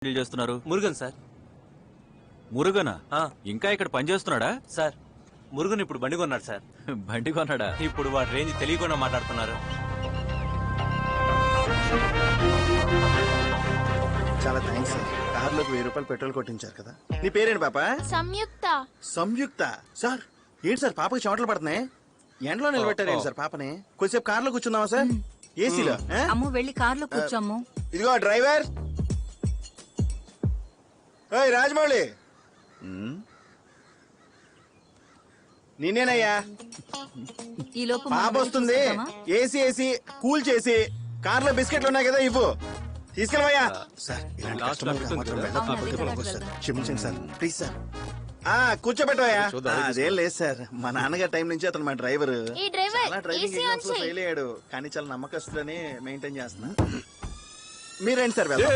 Deal చేస్తున్నారు? Murugan sir. మురుగనా? ఇంకా ఇక్కడ పని చేస్తున్నాడా? సార్ మురుగన్ ఇప్పుడు బండి కొన్నాడు సార్. బండి కొన్నాడా? ఇప్పుడు వాడి రేంజ్ తెలియకుండా మాట్లాడుతున్నారు. చాలా థ్యాంక్స్ సార్. కార్లోకి 1000 రూపాయలు పెట్రోల్ కొట్టించారు కదా. నీ పేరేంటి పాప? సంయుక్త. సంయుక్త. సార్ ఏంటి సార్ పాపకి చెమటలు పడుతున్నాయి? ఎండలో నిలబెట్టారు ఏంటి సార్ పాపని? కొద్దిసేపు కార్లో కూర్చుందామా సార్? ఏసీలో? అమ్ము వెళ్ళి కార్లో కూర్చోమ్ము. ఇదిగో డ్రైవర్. ఓయ్ రాజమౌళి, నిన్నేనయ్యా. ఈ లోపు పాప వస్తుంది. ఏసీ ఏసీ కూల్ చేసి కార్లో బిస్కెట్లు ఉన్నాయి కదా ఇవ్వు. తీసుకెళ్ళవయ్యా. సార్ ఇలాంటి కస్టమర్లకు మాత్రం వెళ్ళకపోతే సార్ క్షమించండి సార్, ప్లీజ్ సార్. కూర్చోబెట్టవయ్యా. అదేం లేదు సార్, మా నాన్నగారి టైం నుంచి అతను మా డ్రైవర్. ఈ డ్రైవర్ చాలా డ్రైవింగ్ ఏసీ ఆన్ ఎగ్జామ్స్ లో చెయ్. ఫెయిల్ అయ్యాడు, కానీ చాలా నమ్మకస్తులని మెయింటైన్ చేస్తున్నా. మీరేంటి సార్ వెళ్దాం.